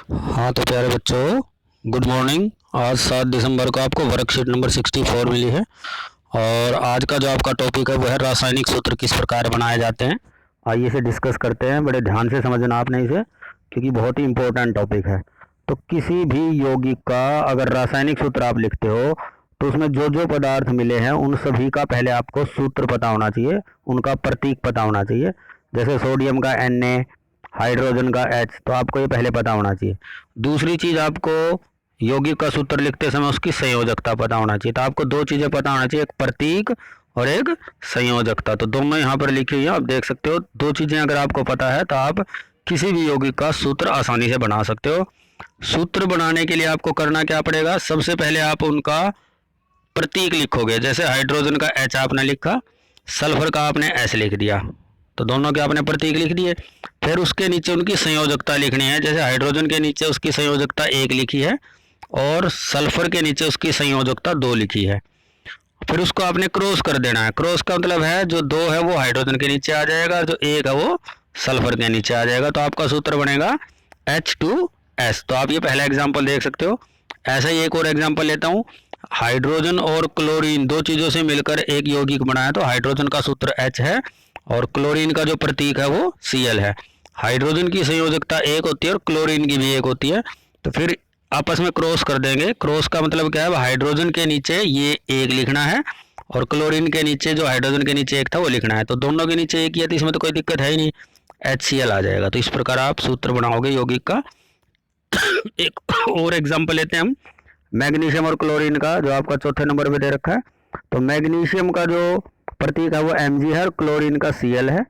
हाँ तो प्यारे बच्चों, गुड मॉर्निंग। आज 7 दिसंबर को आपको वर्कशीट नंबर 64 मिली है और आज का जो आपका टॉपिक है वो है रासायनिक सूत्र किस प्रकार बनाए जाते हैं। आइए इसे डिस्कस करते हैं। बड़े ध्यान से समझना आपने इसे, क्योंकि बहुत ही इम्पोर्टेंट टॉपिक है। तो किसी भी यौगिक का अगर रासायनिक सूत्र आप लिखते हो तो उसमें जो जो पदार्थ मिले हैं उन सभी का पहले आपको सूत्र पता होना चाहिए, उनका प्रतीक पता होना चाहिए। जैसे सोडियम का Na, हाइड्रोजन का H, तो आपको ये पहले पता होना चाहिए। दूसरी चीज़, आपको यौगिक का सूत्र लिखते समय उसकी संयोजकता पता होना चाहिए। तो आपको दो चीज़ें पता होना चाहिए, एक प्रतीक और एक संयोजकता। तो दोनों यहाँ पर लिखी हुई है, आप देख सकते हो। दो चीज़ें अगर आपको पता है तो आप किसी भी यौगिक का सूत्र आसानी से बना सकते हो। सूत्र बनाने के लिए आपको करना क्या पड़ेगा, सबसे पहले आप उनका प्रतीक लिखोगे। जैसे हाइड्रोजन का H आपने लिखा, सल्फर का आपने S लिख दिया, तो दोनों के आपने प्रतीक लिख दिए। फिर उसके नीचे उनकी संयोजकता लिखनी है। जैसे हाइड्रोजन के नीचे उसकी संयोजकता 1 लिखी है और सल्फर के नीचे उसकी संयोजकता 2 लिखी है। फिर उसको आपने क्रॉस कर देना है। क्रॉस का मतलब है जो 2 है वो हाइड्रोजन के नीचे आ जाएगा, जो 1 है वो सल्फर के नीचे आ जाएगा। तो आपका सूत्र बनेगा H2S। तो आप ये पहला एग्जाम्पल देख सकते हो। ऐसा ही एक और एग्जाम्पल लेता हूँ। हाइड्रोजन और क्लोरीन दो चीज़ों से मिलकर एक यौगिक बना है, तो हाइड्रोजन का सूत्र H है और क्लोरीन का जो प्रतीक है वो Cl है। हाइड्रोजन की संयोजकता 1 होती है और क्लोरीन की भी 1 होती है। तो फिर आपस में क्रॉस कर देंगे। क्रॉस का मतलब क्या है, हाइड्रोजन के नीचे ये 1 लिखना है और क्लोरीन के नीचे जो हाइड्रोजन के नीचे 1 था वो लिखना है। तो दोनों के नीचे 1 ही है तो इसमें तो कोई दिक्कत है ही नहीं, HCl आ जाएगा। तो इस प्रकार आप सूत्र बनाओगे यौगिक का। एक और एग्जाम्पल लेते हैं हम, मैग्नीशियम और क्लोरीन का, जो आपका चौथे नंबर पे दे रखा है। तो मैग्नीशियम का जो प्रतीक है वो Mg है और क्लोरीन का Cl है।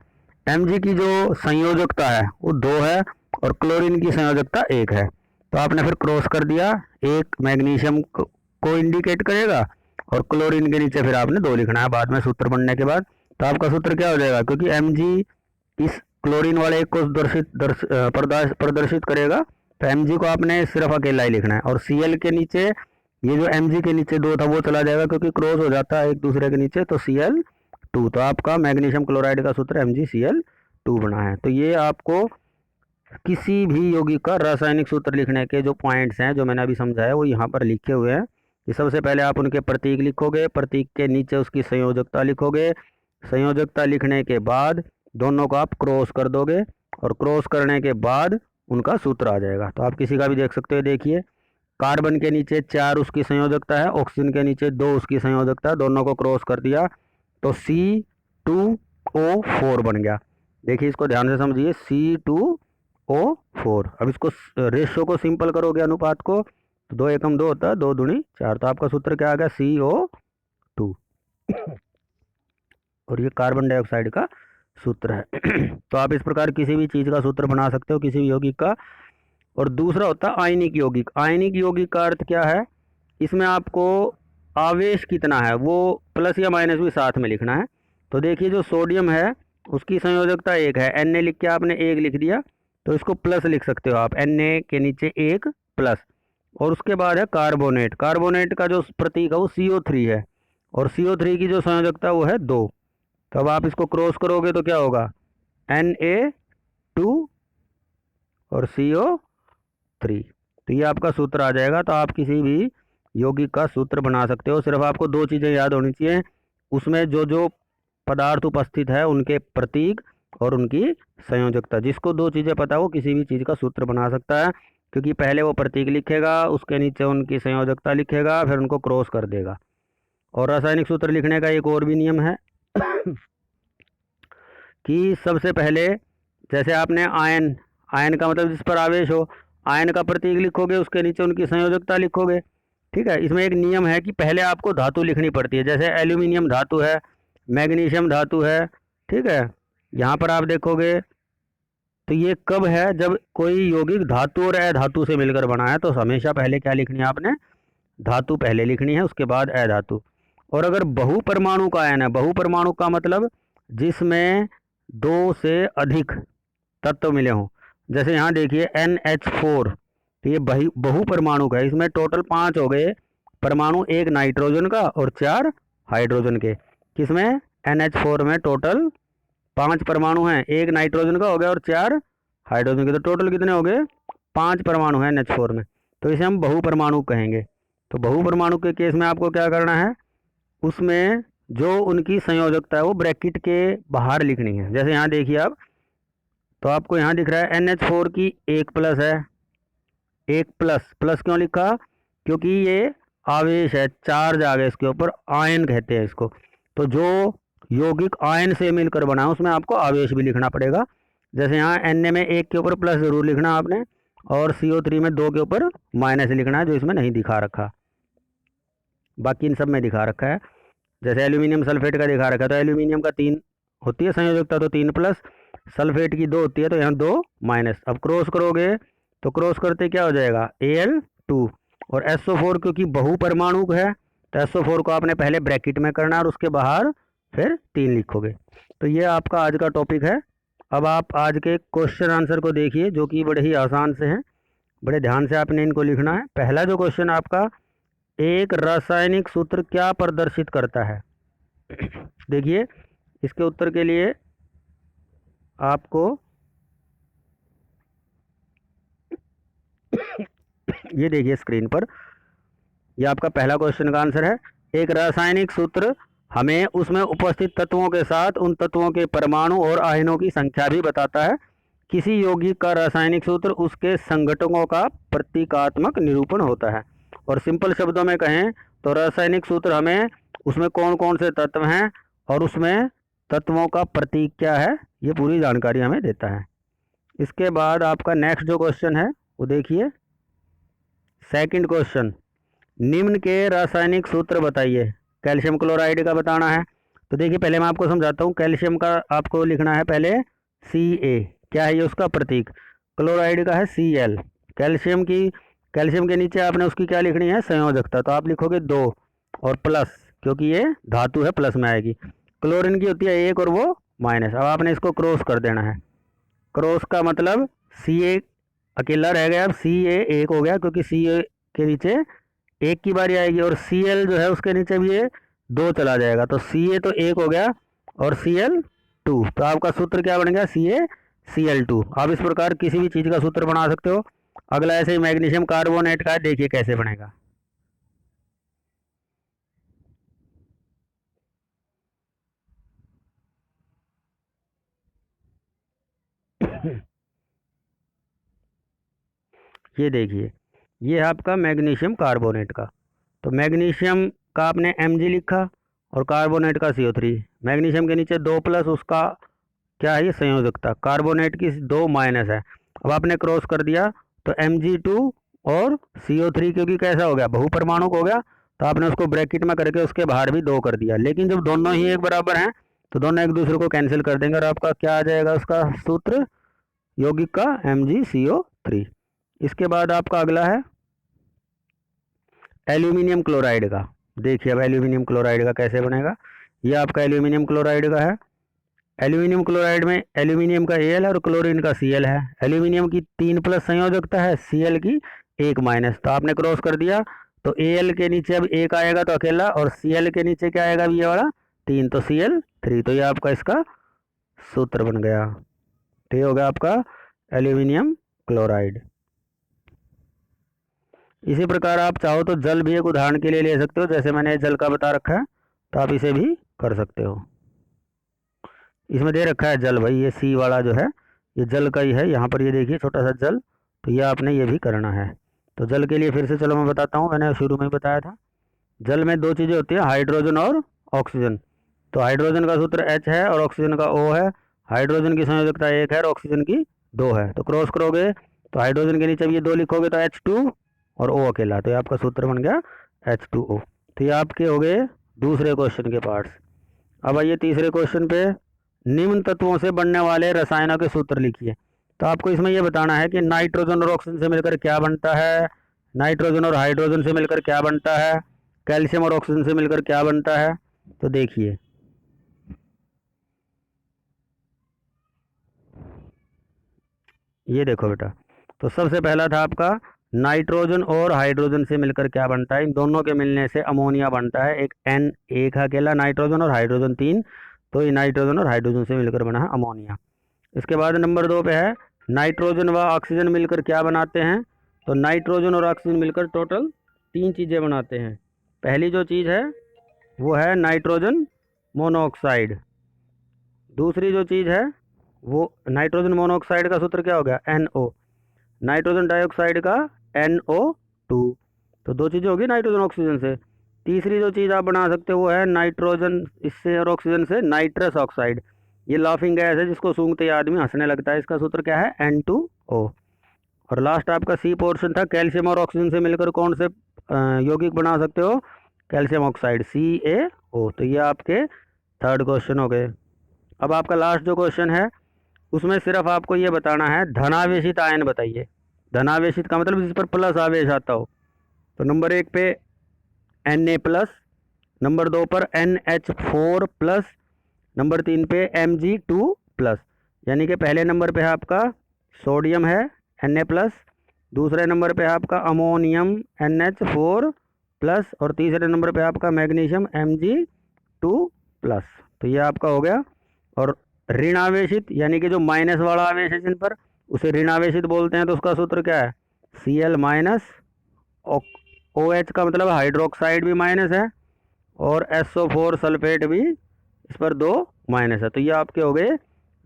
Mg की जो संयोजकता है वो 2 है और क्लोरीन की संयोजकता 1 है। तो आपने फिर क्रॉस कर दिया, एक मैग्नीशियम को इंडिकेट करेगा और क्लोरीन के नीचे फिर आपने 2 लिखना है बाद में सूत्र बनने के बाद। तो आपका सूत्र क्या हो जाएगा, क्योंकि Mg इस क्लोरीन वाले एक को प्रदर्शित करेगा, तो Mg को आपने सिर्फ अकेला ही लिखना है। और Cl के नीचे ये जो Mg के नीचे 2 था वो चला जाएगा, क्योंकि क्रॉस हो जाता है एक दूसरे के नीचे, तो Cl2। तो आपका मैग्नीशियम क्लोराइड का सूत्र MgCl2 बना है। तो ये आपको किसी भी यौगिक का रासायनिक सूत्र लिखने के जो पॉइंट्स हैं जो मैंने अभी समझाया वो यहाँ पर लिखे हुए हैं। कि सबसे पहले आप उनके प्रतीक लिखोगे, प्रतीक के नीचे उसकी संयोजकता लिखोगे, संयोजकता लिखने के बाद दोनों को आप क्रॉस कर दोगे और क्रॉस करने के बाद उनका सूत्र आ जाएगा। तो आप किसी का भी देख सकते हो। देखिए, कार्बन के नीचे 4 उसकी संयोजकता है, ऑक्सीजन के नीचे 2 उसकी संयोजकता है, दोनों को क्रॉस कर दिया तो C2O4 बन गया। देखिए, इसको ध्यान से समझिए, C2O4। अब इसको रेशो को सिंपल करोगे, अनुपात को, तो 2 एकम 2 होता है, 2 दूनी 4। तो आपका सूत्र क्या आ गया, CO2। और ये कार्बन डाइऑक्साइड का सूत्र है। तो आप इस प्रकार किसी भी चीज़ का सूत्र बना सकते हो, किसी भी यौगिक का। और दूसरा होता है आयनिक यौगिक। आयनिक यौगिक का अर्थ क्या है, इसमें आपको आवेश कितना है वो प्लस या माइनस भी साथ में लिखना है। तो देखिए, जो सोडियम है उसकी संयोजकता 1 है, Na लिख के आपने 1 लिख दिया, तो इसको प्लस लिख सकते हो आप, Na के नीचे 1 प्लस। और उसके बाद है कार्बोनेट। कार्बोनेट का जो प्रतीक है वो CO3 है और CO3 की जो संयोजकता वो है 2। तो अब आप इसको क्रॉस करोगे तो क्या होगा, Na2 और CO3। तो ये आपका सूत्र आ जाएगा। तो आप किसी भी यौगिक का सूत्र बना सकते हो। सिर्फ आपको 2 चीज़ें याद होनी चाहिए, उसमें जो जो पदार्थ उपस्थित है उनके प्रतीक और उनकी संयोजकता। जिसको 2 चीज़ें पता है वो किसी भी चीज़ का सूत्र बना सकता है, क्योंकि पहले वो प्रतीक लिखेगा, उसके नीचे उनकी संयोजकता लिखेगा, फिर उनको क्रॉस कर देगा। और रासायनिक सूत्र लिखने का एक और भी नियम है कि सबसे पहले, जैसे आपने आयन, आयन का मतलब जिस पर आवेश हो, आयन का प्रतीक लिखोगे, उसके नीचे उनकी संयोजकता लिखोगे। ठीक है, इसमें एक नियम है कि पहले आपको धातु लिखनी पड़ती है। जैसे एल्यूमिनियम धातु है, मैग्नीशियम धातु है। ठीक है, यहाँ पर आप देखोगे तो ये कब है, जब कोई यौगिक धातु और अधातु से मिलकर बना है, तो हमेशा पहले क्या लिखनी है आपने, धातु पहले लिखनी है, उसके बाद अधातु। और अगर बहुपरमाणु का आयन है, बहुपरमाणु का मतलब जिसमें 2 से अधिक तत्व मिले हों, जैसे यहाँ देखिए NH4, तो ये बहुपरमाणु का है। इसमें टोटल 5 हो गए परमाणु, 1 नाइट्रोजन का और 4 हाइड्रोजन के। किसमें, NH4 में टोटल 5 परमाणु हैं, 1 नाइट्रोजन का हो गया और 4 हाइड्रोजन के। तो टोटल कितने हो गए, 5 परमाणु है NH4 में, तो इसे हम बहुपरमाणु कहेंगे। तो बहुपरमाणु के केस में आपको क्या करना है, उसमें जो उनकी संयोजकता है वो ब्रैकेट के बाहर लिखनी है। जैसे यहाँ देखिए आप, तो आपको यहाँ दिख रहा है NH4 की 1 प्लस है, 1 प्लस। प्लस क्यों लिखा, क्योंकि ये आवेश है, चार्ज आ गया इसके ऊपर, आयन कहते हैं इसको। तो जो यौगिक आयन से मिलकर बना है उसमें आपको आवेश भी लिखना पड़ेगा। जैसे यहाँ Na में 1 के ऊपर प्लस जरूर लिखना आपने, और CO3 में 2 के ऊपर माइनस लिखना है, जो इसमें नहीं दिखा रखा, बाकी इन सब में दिखा रखा है। जैसे एल्यूमिनियम सल्फेट का दिखा रखा है, तो एल्यूमिनियम का 3 होती है संयोजकता, तो 3 प्लस, सल्फेट की 2 होती है, तो यहाँ 2 माइनस। अब क्रॉस करोगे तो क्रॉस करते क्या हो जाएगा, Al2। और SO4 क्योंकि बहुपरमाणु है, तो SO4 को आपने पहले ब्रैकेट में करना और उसके बाहर फिर 3 लिखोगे। तो ये आपका आज का टॉपिक है। अब आप आज के क्वेश्चन आंसर को देखिए, जो कि बड़े ही आसान से हैं, बड़े ध्यान से आपने इनको लिखना है। पहला जो क्वेश्चन आपका, एक रासायनिक सूत्र क्या प्रदर्शित करता है। देखिए इसके उत्तर के लिए आपको ये देखिए स्क्रीन पर, ये आपका पहला क्वेश्चन का आंसर है। एक रासायनिक सूत्र हमें उसमें उपस्थित तत्वों के साथ उन तत्वों के परमाणु और आयनों की संख्या भी बताता है। किसी यौगिक का रासायनिक सूत्र उसके संघटकों का प्रतीकात्मक निरूपण होता है। और सिंपल शब्दों में कहें तो रासायनिक सूत्र हमें उसमें कौन कौन से तत्व हैं और उसमें तत्वों का प्रतीक क्या है, ये पूरी जानकारी हमें देता है। इसके बाद आपका नेक्स्ट जो क्वेश्चन है वो देखिए, सेकंड क्वेश्चन, निम्न के रासायनिक सूत्र बताइए। कैल्शियम क्लोराइड का बताना है। तो देखिए पहले मैं आपको समझाता हूँ। कैल्शियम का आपको लिखना है पहले Ca, क्या है ये उसका प्रतीक। क्लोराइड का है Cl। कैल्शियम के नीचे आपने उसकी क्या लिखनी है, संयोजकता, तो आप लिखोगे 2 और प्लस, क्योंकि ये धातु है प्लस में आएगी। क्लोरीन की होती है 1 और वो माइनस। अब आपने इसको क्रॉस कर देना है। क्रॉस का मतलब Ca अकेला रह गया, अब Ca 1 हो गया, क्योंकि Ca के नीचे 1 की बारी आएगी, और Cl जो है उसके नीचे भी ये 2 चला जाएगा, तो Ca तो 1 हो गया और Cl2। तो आपका सूत्र क्या बन गया, CaCl2। आप इस प्रकार किसी भी चीज़ का सूत्र बना सकते हो। अगला ऐसे ही मैग्नीशियम कार्बोनेट का है, देखिए कैसे बनेगा। ये देखिए, ये है आपका मैग्नीशियम कार्बोनेट का। तो मैग्नीशियम का आपने Mg लिखा और कार्बोनेट का CO3। मैग्नीशियम के नीचे 2 प्लस, उसका क्या है ये संयोजकता, कार्बोनेट की 2 माइनस है। अब आपने क्रॉस कर दिया तो Mg2 और CO3, क्योंकि कैसा हो गया, बहुपरमाणु हो गया, तो आपने उसको ब्रैकेट में करके उसके बाहर भी 2 कर दिया। लेकिन जब दोनों ही एक बराबर हैं तो दोनों एक दूसरे को कैंसिल कर देंगे और आपका क्या आ जाएगा उसका सूत्र, यौगिक का MgCO3। इसके बाद आपका अगला है एल्यूमिनियम क्लोराइड का। देखिए अब एल्यूमिनियम क्लोराइड का कैसे बनेगा। ये आपका एल्यूमिनियम क्लोराइड का है। एल्यूमिनियम क्लोराइड में एल्यूमिनियम का Al है और क्लोरीन का Cl है। एल्यूमिनियम की 3 प्लस संयोजकता है, Cl की 1 माइनस। तो आपने क्रॉस कर दिया तो Al के नीचे अब 1 आएगा तो अकेला, और Cl के नीचे क्या आएगा ये वाला 3, तो Cl3। तो ये आपका इसका सूत्र बन गया। तो ये हो गया आपका एल्यूमिनियम क्लोराइड। इसी प्रकार आप चाहो तो जल भी एक उदाहरण के लिए ले सकते हो। जैसे मैंने जल का बता रखा है, तो आप इसे भी कर सकते हो। इसमें दे रखा है जल, भाई ये C वाला जो है ये जल का ही है। यहाँ पर ये देखिए छोटा सा जल, तो ये आपने ये भी करना है। तो जल के लिए फिर से चलो मैं बताता हूँ, मैंने शुरू में ही बताया था। जल में 2 चीज़ें होती हैं, हाइड्रोजन और ऑक्सीजन। तो हाइड्रोजन का सूत्र H है और ऑक्सीजन का O है। हाइड्रोजन की संयोजकता 1 है और ऑक्सीजन की 2 है। तो क्रॉस करोगे तो हाइड्रोजन के नीचे भी ये 2 लिखोगे तो H2 और O अकेला, तो ये आपका सूत्र बन गया H2O। तो ये आपके हो गए दूसरे क्वेश्चन के पार्ट्स। अब आइए तीसरे क्वेश्चन पे, निम्न तत्वों से बनने वाले रसायनों के सूत्र लिखिए। तो आपको इसमें यह बताना है कि नाइट्रोजन और ऑक्सीजन से मिलकर क्या बनता है, नाइट्रोजन और हाइड्रोजन से मिलकर क्या बनता है, कैल्शियम और ऑक्सीजन से मिलकर क्या बनता है। तो देखिए ये देखो बेटा, तो सबसे पहला था आपका नाइट्रोजन और हाइड्रोजन से मिलकर क्या बनता है, इन दोनों के मिलने से अमोनिया बनता है। एक N, एक अकेला नाइट्रोजन और हाइड्रोजन 3, तो ये नाइट्रोजन और हाइड्रोजन से मिलकर बना है अमोनिया। इसके बाद नंबर 2 पे है नाइट्रोजन व ऑक्सीजन मिलकर क्या बनाते हैं? तो नाइट्रोजन और ऑक्सीजन मिलकर टोटल 3 चीज़ें बनाते हैं। पहली जो चीज़ है वो है नाइट्रोजन मोनोऑक्साइड। दूसरी जो चीज़ है वो नाइट्रोजन मोनोऑक्साइड का सूत्र क्या हो गया? NO। नाइट्रोजन डाइऑक्साइड का NO2। तो 2 चीज़ें होगी नाइट्रोजन ऑक्सीजन से। तीसरी जो चीज़ आप बना सकते हो वो है नाइट्रोजन इससे और ऑक्सीजन से नाइट्रस ऑक्साइड। ये लाफिंग गैस है जिसको सूंघते ही आदमी हंसने लगता है। इसका सूत्र क्या है? N2O। और लास्ट आपका सी पोर्शन था, कैल्शियम और ऑक्सीजन से मिलकर कौन से यौगिक बना सकते हो? Calcium oxide, CaO। तो ये आपके 3rd क्वेश्चन हो गए। अब आपका लास्ट जो क्वेश्चन है उसमें सिर्फ आपको ये बताना है धनावेशित आयन बताइए। धनावेशित का मतलब जिस पर प्लस आवेश आता हो। तो नंबर 1 पे Na+, नंबर 2 पर NH4+, नंबर 3 पे Mg2+। यानी कि पहले नंबर पे आपका सोडियम है Na+, दूसरे नंबर पे आपका अमोनियम NH4+, और तीसरे नंबर पे आपका मैग्नीशियम Mg2+। तो ये आपका हो गया। और ऋणावेशित यानी कि जो माइनस वाला आवेश है जिन पर, उसे ऋणावेशित बोलते हैं। तो उसका सूत्र क्या है? Cl-। OH का मतलब हाइड्रोक्साइड भी माइनस है, और SO4 सल्फेट भी, इस पर 2 माइनस है। तो ये आपके हो गए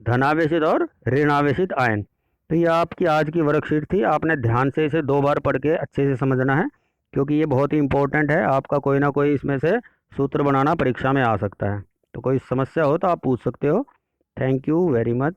धनावेशित और ऋणावेशित आयन। तो ये आपकी आज की वर्कशीट थी। आपने ध्यान से इसे 2 बार पढ़ के अच्छे से समझना है, क्योंकि ये बहुत ही इंपॉर्टेंट है। आपका कोई ना कोई इसमें से सूत्र बनाना परीक्षा में आ सकता है। तो कोई समस्या हो तो आप पूछ सकते हो। Thank you very much.